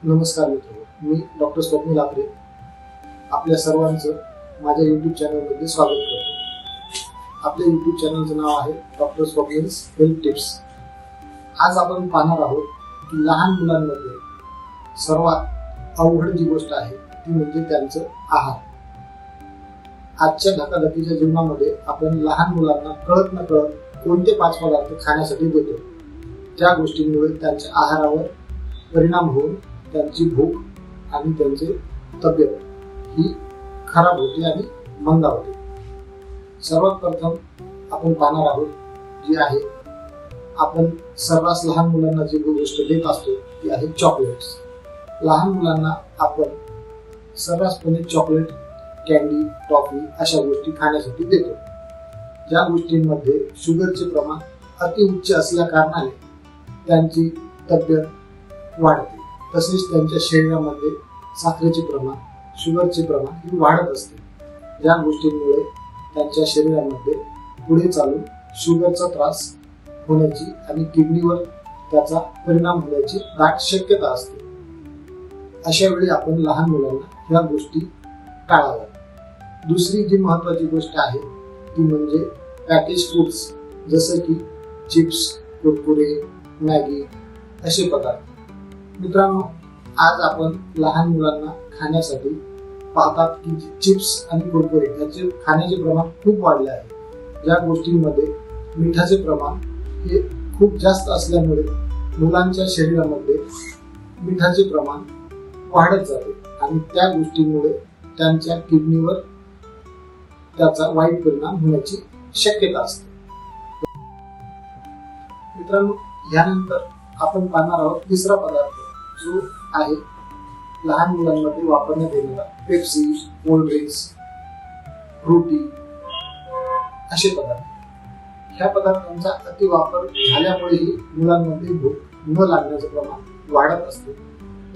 नमस्कार मित्रांनो, मी डॉक्टर स्वप्नील आपरे आपल्या सर्वांचं माझ्या यूट्यूब चॅनलमध्ये स्वागत करतो। आपल्या यूट्यूब चॅनलचं नाव आहे डॉक्टर स्वप्नील्स हेल्थ टिप्स। आज आपण पाहणार आहोत की लहान मुलांमध्ये सर्वात अवघड जी गोष्ट आहे ती म्हणजे त्यांचं आहार। आजच्या धकाधकीच्या जीवनामध्ये आपण लहान मुलांना कळत न कळत कोणते 5 पदार्थ खाण्यासाठी देतो, ज्या गोष्टींमुळे त्यांच्या आहारावर परिणाम होऊन त्यांची भूक आणि त्यांची तब्येत ही खराब होते आणि मंदावते। सर्वात प्रथम आपण पाहणार आहोत जी आहे, आपण सर्रास लहान मुलांना जी गोष्ट देत असतो ती आहे चॉकलेट्स। लहान मुलांना आपण सर्रासपणे चॉकलेट, कॅन्डी, टॉफी अशा गोष्टी खाण्यासाठी देतो, ज्या गोष्टींमध्ये शुगरचे प्रमाण अति उच्च असल्या कारणाने त्यांची तब्येत वाढते, तसेच त्यांच्या शरीरामध्ये साखरेचे प्रमाण, शुगरचे प्रमाण ही वाढत असते, ज्या गोष्टींमुळे त्यांच्या शरीरामध्ये पुढे चालून शुगरचा त्रास होण्याची आणि किडनीवर त्याचा परिणाम होण्याची दाट शक्यता असते। अशा वेळी आपण लहान मुलांना ह्या गोष्टी टाळाव्यात। दुसरी जी महत्त्वाची गोष्ट आहे ती म्हणजे पॅकेज फूड्स, जसे की चिप्स, कुरकुरे, मॅगी असे पदार्थ। मित्रांनो, आज आपण लहान मुलांना खाण्यासाठी पाहतात की चिप्स आणि कुरकुरे याचे खाण्याचे प्रमाण खूप वाढले आहे, ज्या गोष्टींमध्ये मिठाचे प्रमाण हे खूप जास्त असल्यामुळे मुलांच्या शरीरामध्ये मिठाचे प्रमाण वाढत जाते आणि त्या गोष्टींमुळे त्यांच्या किडनीवर त्याचा वाईट परिणाम होण्याची शक्यता असते। मित्रांनो, यानंतर आपण पाहणार आहोत तिसरा पदार्थ जो आहे लहान मुलांमध्ये वापरण्यात येणारा पेप्सी, कोल्ड ड्रिंक्स, फ्रुटी असे पदार्थ। ह्या पदार्थांचा अतिवापर झाल्यामुळेही मुलांमध्ये भूक न लागण्याचे प्रमाण वाढत असते,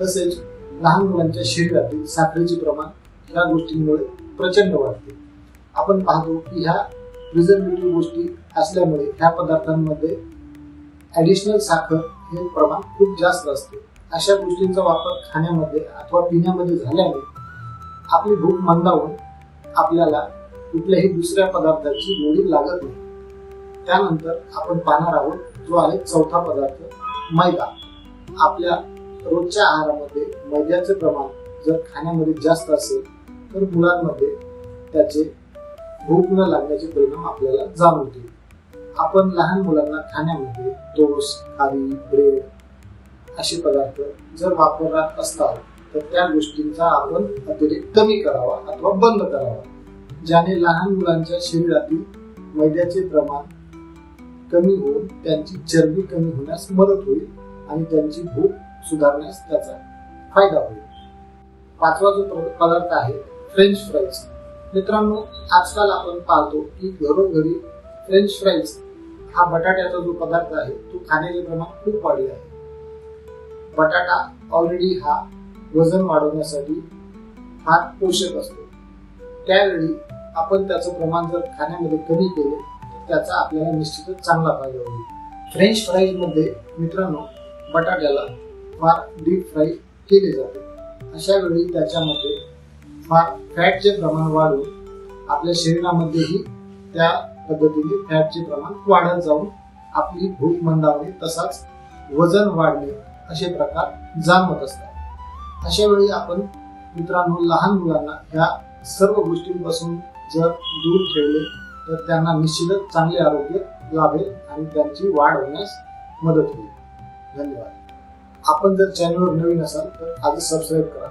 तसेच लहान मुलांच्या शरीरातील साखरेचे प्रमाण ह्या गोष्टींमुळे प्रचंड वाढते। आपण पाहतो की ह्या प्रिझर्वेटिव्ह गोष्टी असल्यामुळे ह्या पदार्थांमध्ये ॲडिशनल साखर हे प्रमाण खूप जास्त असते। अशा गोष्टींचा वापर खाण्यामध्ये अथवा पिण्यामध्ये झाल्याने आपली भूक मंदावून आपल्याला कुठल्याही दुसऱ्या पदार्थाची गोडी लागत नाही। त्यानंतर आपण पाहणार आहोत जो आहे चौथा पदार्थ, मैदा। आपल्या रोजच्या आहारामध्ये मैद्याचे प्रमाण जर खाण्यामध्ये जास्त असेल तर मुलांमध्ये त्याचे भूक न लागण्याचे परिणाम आपल्याला जाणवतील। आपण लहान मुलांना खाण्यामध्ये टोस्ट, खारी, ब्रेड असे पदार्थ जर वापरत असताल तर त्या गोष्टींचा आपण अतिरेक कमी करावा अथवा बंद करावा, ज्याने लहान मुलांच्या शरीरातील मैद्याचे प्रमाण कमी होऊन त्यांची चरबी कमी होण्यास मदत होईल आणि त्यांची भूक सुधारण्यास त्याचा फायदा होईल। पाचवा जो पदार्थ आहे फ्रेंच फ्राईज। मित्रांनो, आजकाल आपण पाहतो की घरोघरी फ्रेंच फ्राईज हा बटाट्याचा जो पदार्थ आहे तो खाण्याचे प्रमाण खूप वाढले आहे। बटाटा ऑलरेडी हा वजन वाढवण्यासाठी फार पोषक असतो, त्यावेळी आपण त्याचं प्रमाण जर खाण्यामध्ये कमी केले तर त्याचा आपल्याला निश्चितच चांगला फायदा होईल। फ्रेंच फ्राईज मध्ये मित्रांनो बटाट्याला फार डीप फ्राय केले जाते, अशा वेळी त्याच्यामध्ये फार फॅटचे प्रमाण वाढून आपल्या शरीरामध्येही त्या पद्धतीने फॅटचे प्रमाण वाढत जाऊन आपली भूक मंदावणे तसाच वजन वाढणे असे प्रकार जाणवत असतात। अशा वेळी आपण मित्रांनो लहान मुलांना ह्या सर्व गोष्टींपासून जर दूर ठेवले तर त्यांना निश्चितच चांगले आरोग्य लाभेल आणि त्यांची वाढ होण्यास मदत होईल। धन्यवाद। आपण जर चॅनलवर नवीन असाल तर आजच सबस्क्राईब करा।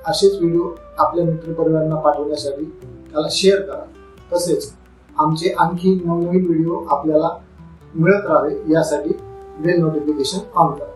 असेच व्हिडिओ आपल्या मित्रपरिवारांना पाठवण्यासाठी त्याला शेअर करा, तसेच आमचे आणखी नवनवीन व्हिडिओ आपल्याला मिळत राहावे यासाठी बेल नोटिफिकेशन ऑन करा।